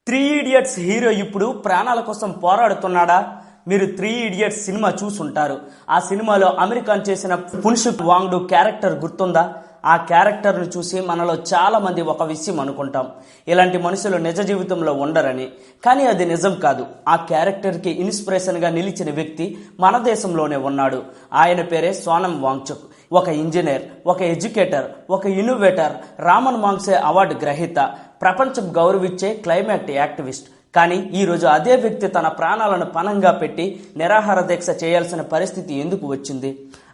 Three idiots hero ఇప్పుడు ప్రాణాల కోసం పోరాడుతున్నాడా? మీరు త్రీ ఇడియట్స్ సినిమా చూసుంటారు. ఆ సినిమాలో అమీర్ ఖాన్ చేసిన పున్షుక్ వాంగ్డు క్యారెక్టర్ గుర్తుందా? ఆ క్యారెక్టర్ను చూసి మనలో చాలా మంది ఒక విషయం అనుకుంటాం, ఇలాంటి మనుషులు నిజ జీవితంలో ఉండరని. కానీ అది నిజం కాదు. ఆ క్యారెక్టర్కి ఇన్స్పిరేషన్గా నిలిచిన వ్యక్తి మన దేశంలోనే ఉన్నాడు. ఆయన పేరే సోనం వాంగ్చుక్. ఒక ఇంజనీర్, ఒక ఎడ్యుకేటర్, ఒక ఇన్నోవేటర్, రామన్ మాంగ్సే అవార్డు గ్రహీత, ప్రపంచం గౌరవించే క్లైమేట్ యాక్టివిస్ట్. కానీ ఈరోజు అదే వ్యక్తి తన ప్రాణాలను పణంగా పెట్టి నిరాహార దీక్ష చేయాల్సిన పరిస్థితి ఎందుకు వచ్చింది?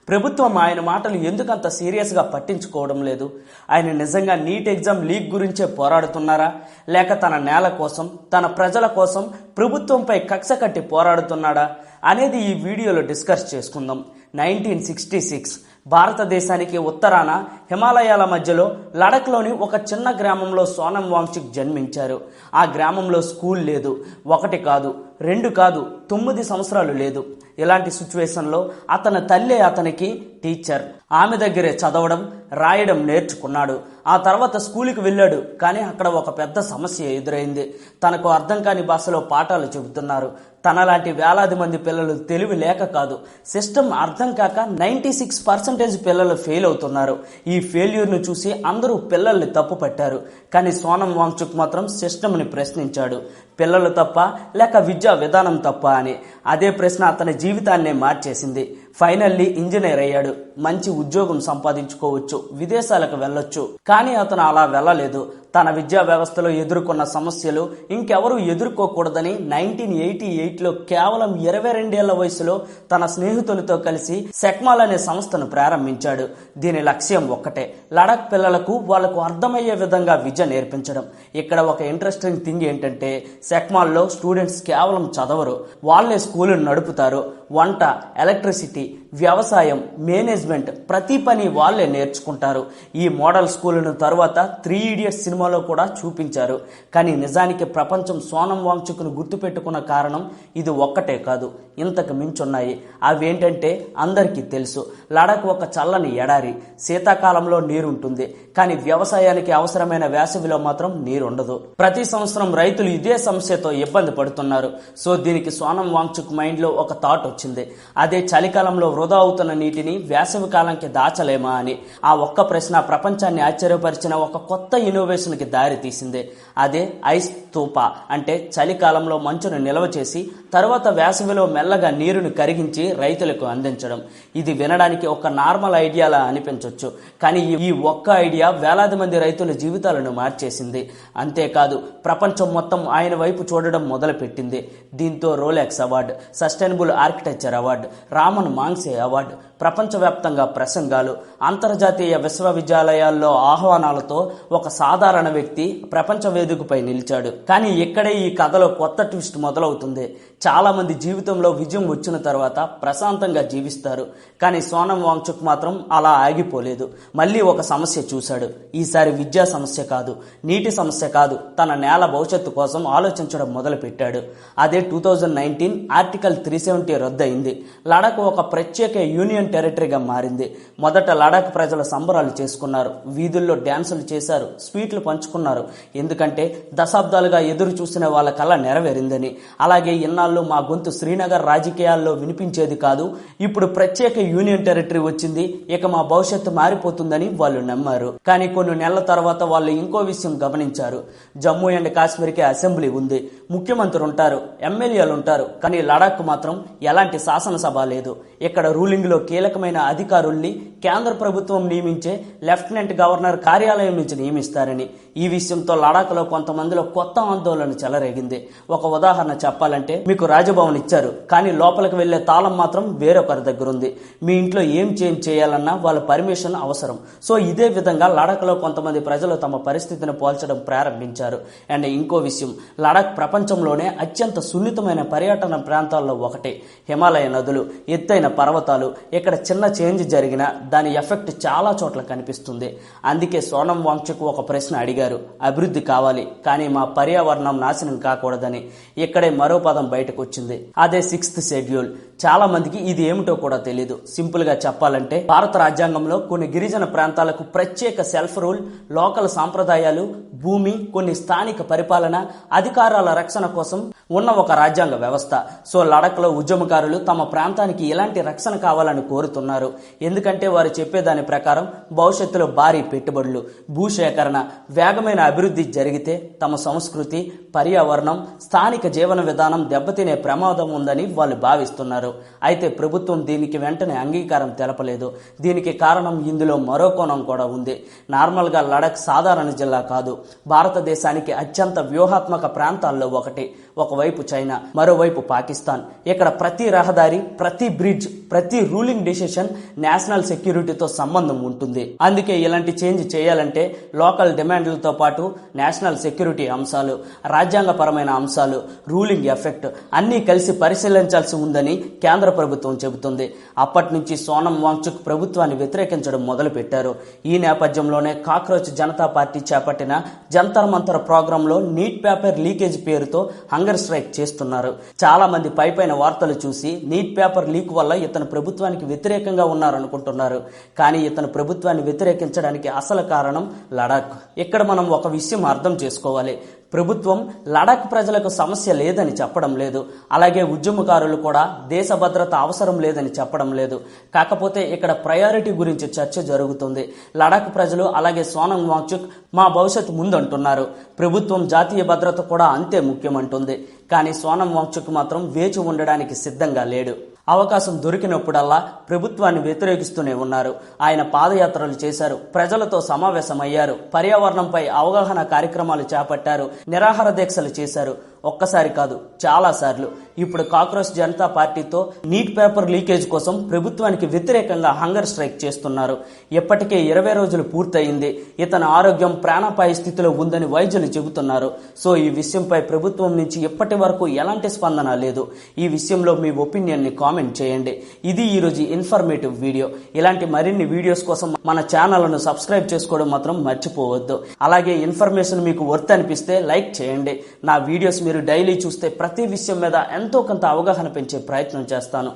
ప్రభుత్వం ఆయన మాటలు ఎందుకంత సీరియస్గా పట్టించుకోవడం లేదు? ఆయన నిజంగా నీట్ ఎగ్జామ్ లీక్ గురించే పోరాడుతున్నారా, లేక తన నేల కోసం, తన ప్రజల కోసం ప్రభుత్వంపై కక్ష కట్టి పోరాడుతున్నాడా అనేది ఈ వీడియోలో డిస్కస్ చేసుకుందాం. 1966 భారతదేశానికి ఉత్తరాన హిమాలయాల మధ్యలో లడఖ్లోని ఒక చిన్న గ్రామంలో సోనం వాంగ్చుక్ జన్మించారు. ఆ గ్రామంలో స్కూల్ లేదు. 1 కాదు, 2 కాదు, 9 సంవత్సరాలు లేదు. ఇలాంటి సిచ్యువేషన్లో అతని తల్లి అతనికి టీచర్. ఆమె దగ్గరే చదవడం, రాయడం నేర్చుకున్నాడు. ఆ తర్వాత స్కూల్కి వెళ్ళాడు. కానీ అక్కడ ఒక పెద్ద సమస్య ఎదురైంది. తనకు అర్థం కాని భాషలో పాఠాలు చెబుతున్నారు. తనలాంటి వేలాది మంది పిల్లలు తెలివి లేక కాదు, సిస్టమ్ అర్థం కాక 96% పిల్లలు ఫెయిల్ అవుతున్నారు. ఈ ఫెయిల్యూర్ను చూసి అందరూ పిల్లల్ని తప్పు పట్టారు. కానీ సోనం వాంగ్చుక్ మాత్రం సిస్టమ్ని ప్రశ్నించాడు. పిల్లలు తప్ప లేక విద్యా విధానం తప్ప అని. అదే ప్రశ్న అతని జీవితాన్నే మార్చేసింది. ఫైనల్లీ ఇంజనీర్ అయ్యాడు. మంచి ఉద్యోగం సంపాదించుకోవచ్చు, విదేశాలకు వెళ్ళొచ్చు. కానీ అతను అలా వెళ్ళలేదు. తన విద్యా వ్యవస్థలో ఎదుర్కొన్న సమస్యలు ఇంకెవరూ ఎదుర్కోకూడదని 1988లో కేవలం 22 ఏళ్ల వయసులో తన స్నేహితులతో కలిసి సెక్మాల్ అనే సంస్థను ప్రారంభించాడు. దీని లక్ష్యం ఒక్కటే, లడాక్ పిల్లలకు వాళ్లకు అర్థమయ్యే విధంగా విద్య నేర్పించడం. ఇక్కడ ఒక ఇంట్రెస్టింగ్ థింగ్ ఏంటంటే, సెక్మాల్లో స్టూడెంట్స్ కేవలం చదవరు, వాళ్లే స్కూలును నడుపుతారు. వంట, ఎలక్ట్రిసిటీ, వ్యవసాయం, మేనేజ్మెంట్, ప్రతి పని వాళ్లే నేర్చుకుంటారు. ఈ మోడల్ స్కూలును తరువాత త్రీ ఇడియట్స్ సినిమాలో కూడా చూపించారు. కానీ నిజానికి ప్రపంచం సోనం వాంగ్చుక్ను గుర్తుపెట్టుకున్న కారణం ఇది ఒక్కటే కాదు, ఇంతకు మించున్నాయి. అవేంటంటే అందరికీ తెలుసు. లడాక్ ఒక చల్లని ఎడారి. శీతాకాలంలో నీరుంటుంది, కానీ వ్యవసాయానికి అవసరమైన వేసవిలో మాత్రం నీరుండదు. ప్రతి సంవత్సరం రైతులు ఇదే సమస్యతో ఇబ్బంది పడుతున్నారు. సో దీనికి సోనం వాంగ్చుక్ మైండ్లో ఒక థాట్ వచ్చింది. అదే చలికాలంలో వృధా అవుతున్న నీటిని వేసవి కాలంకి దాచలేమా అని. ఆ ఒక్క ప్రశ్న ప్రపంచాన్ని ఆశ్చర్యపరిచిన ఒక కొత్త ఇన్నోవేషన్ కి దారి తీసింది. అదే ఐస్ స్తూప. అంటే చలికాలంలో మంచును నిల్వ చేసి తర్వాత వేసవిలో మెల్లగా నీరును కరిగించి రైతులకు అందించడం. ఇది వినడానికి ఒక నార్మల్ ఐడియాలా అనిపించవచ్చు, కానీ ఈ ఒక్క ఐడియా వేలాది మంది రైతుల జీవితాలను మార్చేసింది. అంతేకాదు ప్రపంచం మొత్తం ఆయన వైపు చూడడం మొదలుపెట్టింది. దీంతో Rolex award, sustainable architecture award, Ramon Magsaysay award, ప్రపంచవ్యాప్తంగా ప్రసంగాలు, అంతర్జాతీయ విశ్వవిద్యాలయాల్లో ఆహ్వానాలతో ఒక సాధారణ వ్యక్తి ప్రపంచ వేదికపై నిలిచాడు. కానీ ఇక్కడే ఈ కథలో కొత్త ట్విస్ట్ మొదలవుతుంది. చాలా మంది జీవితంలో విజయం వచ్చిన తర్వాత ప్రశాంతంగా జీవిస్తారు, కానీ సోనం వాంగ్చుక్ మాత్రం అలా ఆగిపోలేదు. మళ్ళీ ఒక సమస్య చూశాడు. ఈసారి విద్యా సమస్య కాదు, నీటి సమస్య కాదు, తన నేల భవిష్యత్తు కోసం ఆలోచించడం మొదలుపెట్టాడు. అదే 2019 ఆర్టికల్ 370 రద్దయింది. లడాక్ ఒక ప్రత్యేక యూనియన్ టెరిటరీగా మారింది. మొదట లడాక్ ప్రజలు సంబరాలు చేసుకున్నారు, వీధుల్లో డ్యాన్సులు చేశారు, స్వీట్లు పంచుకున్నారు. ఎందుకంటే దశాబ్దాలుగా ఎదురు చూసిన వాళ్ళ కళ నెరవేరిందని. అలాగే ఇన్నాళ్ళు మా గొంతు శ్రీనగర్ రాజకీయాల్లో వినిపించేది కాదు, ఇప్పుడు ప్రత్యేక యూనియన్ టెరిటరీ వచ్చింది, ఇక మా భవిష్యత్తు మారిపోతుందని వాళ్ళు నమ్మారు. కానీ కొన్ని నెలల తర్వాత వాళ్ళు ఇంకో విషయం గమనించారు. జమ్మూ అండ్ కాశ్మీర్కి అసెంబ్లీ ఉంది, ముఖ్యమంత్రి ఉంటారు, ఎమ్మెల్యేలు ఉంటారు. కానీ లడాక్ మాత్రం ఎలాంటి శాసనసభ లేదు. ఇక్కడ రూలింగ్ లో కీలకమైన అధికారుల్ని కేంద్ర ప్రభుత్వం నియమించే లెఫ్టినెంట్ గవర్నర్ కార్యాలయం నుంచి నియమిస్తారని. ఈ విషయంతో లడాక్ లో కొంతమందిలో కొత్త ఆందోళన చెలరేగింది. ఒక ఉదాహరణ చెప్పాలంటే, మీకు రాజభవన్ ఇచ్చారు, కానీ లోపలికి వెళ్లే తాళం మాత్రం వేరొకరి దగ్గర ఉంది. మీ ఇంట్లో ఏం చేంజ్ చేయాలన్నా వాళ్ళ పర్మిషన్ అవసరం. సో ఇదే విధంగా లడాక్ లో కొంతమంది ప్రజలు తమ పరిస్థితిని పోల్చడం ప్రారంభించారు. అండ్ ఇంకో విషయం, లడాక్ ప్రపంచంలోనే అత్యంత సున్నితమైన పర్యటన ప్రాంతాల్లో ఒకటి. హిమాలయ నదులు, ఎత్తైన పర్వతాలు. ఇక్కడ చిన్న చేంజ్ జరిగినా దాని ఎఫెక్ట్ చాలా చోట్ల కనిపిస్తుంది. అందుకే సోనం వాంగ్చుక్ ఒక ప్రశ్న అడిగారు, అభివృద్ధి కావాలి కానీ మా పర్యావరణం నాశనం కాకూడదని. ఇక్కడే మరో పదం బయటకు వచ్చింది, అదే 6th షెడ్యూల్. చాలా మందికి ఇది ఏమిటో కూడా తెలియదు. సింపుల్ గా చెప్పాలంటే భారత రాజ్యాంగంలో కొన్ని గిరిజన ప్రాంతాలకు ప్రత్యేక సెల్ఫ్ రూల్, లోకల్ సాంప్రదాయాలు, భూమి, కొన్ని స్థానిక పరిపాలన, అధికారాల రక్షణ కోసం ఉన్న ఒక రాజ్యాంగ వ్యవస్థ. సో లడఖ్ లో ఉద్యమకారులు తమ ప్రాంతానికి ఎలాంటి రక్షణ కావాలని కోరుతున్నారు. ఎందుకంటే వారు చెప్పేదాని ప్రకారం భవిష్యత్తులో భారీ పెట్టుబడులు, భూసేకరణ, వేగమైన అభివృద్ధి జరిగితే తమ సంస్కృతి, పర్యావరణం, స్థానిక జీవన విధానం దెబ్బతినే ప్రమాదం ఉందని వాళ్ళు భావిస్తున్నారు. అయితే ప్రభుత్వం దీనికి వెంటనే అంగీకారం తెలపలేదు. దీనికి కారణం ఇందులో మరో కోణం కూడా ఉంది. నార్మల్ గా లడఖ్ సాధారణ జిల్లా కాదు, భారతదేశానికి అత్యంత వ్యూహాత్మక ప్రాంతాల్లో ఒకటి. ఒకవైపు చైనా, మరోవైపు పాకిస్తాన్. ఇక్కడ ప్రతి రహదారి, ప్రతి బ్రిడ్జ్, ప్రతి రూలింగ్ డెసిషన్ నేషనల్ సెక్యూరిటీతో సంబంధం ఉంటుంది. అందుకే ఇలాంటి చేంజ్ చేయాలంటే లోకల్ డిమాండ్లతో పాటు నేషనల్ సెక్యూరిటీ అంశాలు, రాజ్యాంగపరమైన అంశాలు, రూలింగ్ ఎఫెక్ట్ అన్నీ కలిసి పరిశీలించాల్సి ఉందని కేంద్ర ప్రభుత్వం చెబుతుంది. అప్పటి నుంచి సోనం వాంగ్చుక్ ప్రభుత్వాన్ని వ్యతిరేకించడం మొదలుపెట్టారు. ఈ నేపథ్యంలోనే కాక్రోచ్ జనతా పార్టీ చేపట్టిన జంతర్ మంతర్ ప్రోగ్రామ్ లో నీట్ పేపర్ లీకేజ్ పేరుతో హంగర్ స్ట్రైక్ చేస్తున్నారు. చాలా మంది పైపైన వార్తలు చూసి నీట్ పేపర్ లీక్ వల్ల ఇతను ప్రభుత్వానికి వ్యతిరేకంగా ఉన్నారనుకుంటున్నారు. కానీ ఇతను ప్రభుత్వాన్ని వ్యతిరేకించడానికి అసలు కారణం లడాక్. ఇక్కడ మనం ఒక విషయం అర్థం చేసుకోవాలి. ప్రభుత్వం లడాక్ ప్రజలకు సమస్య లేదని చెప్పడం లేదు, అలాగే ఉద్యమకారులు కూడా దేశ భద్రత అవసరం లేదని చెప్పడం లేదు. కాకపోతే ఇక్కడ ప్రయారిటీ గురించి చర్చ జరుగుతుంది. లడాక్ ప్రజలు అలాగే సోనం వాంగ్చుక్ మా భవిష్యత్తు ముందంటున్నారు. ప్రభుత్వం జాతీయ భద్రత కూడా అంతే ముఖ్యమంటుంది. కానీ సోనం వాంగ్చుక్ మాత్రం వేచి ఉండడానికి సిద్ధంగా లేడు. అవకాశం దొరికినప్పుడల్లా ప్రభుత్వాన్ని వ్యతిరేకిస్తూనే ఉన్నారు. ఆయన పాదయాత్రలు చేశారు, ప్రజలతో సమావేశమయ్యారు, పర్యావరణంపై అవగాహన కార్యక్రమాలు చేపట్టారు, నిరాహార దీక్షలు చేశారు. ఒక్కసారి కాదు, చాలా సార్లు. ఇప్పుడు కాక్రోచ్ జనతా పార్టీతో నీట్ పేపర్ లీకేజ్ కోసం ప్రభుత్వానికి వ్యతిరేకంగా హంగర్ స్ట్రైక్ చేస్తున్నారు. ఇప్పటికే 20 రోజులు పూర్తయింది. ఇతని ఆరోగ్యం ప్రాణాపాయ స్థితిలో ఉందని వైద్యులు చెబుతున్నారు. సో ఈ విషయంపై ప్రభుత్వం నుంచి ఇప్పటి వరకు ఎలాంటి స్పందన లేదు. ఈ విషయంలో మీ ఒపీనియన్ ని కామెంట్ చేయండి. ఇది ఈ రోజు ఇన్ఫర్మేటివ్ వీడియో. ఇలాంటి మరిన్ని వీడియోస్ కోసం మన ఛానల్ను సబ్స్క్రైబ్ చేసుకోవడం మాత్రం మర్చిపోవద్దు. అలాగే ఇన్ఫర్మేషన్ మీకు వర్త్ అనిపిస్తే లైక్ చేయండి. నా వీడియోస్ మీరు డైలీ చూస్తే ప్రతి విషయం మీద ఎంతో కొంత అవగాహన పెంచే ప్రయత్నం చేస్తాను.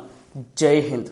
జై హింద్.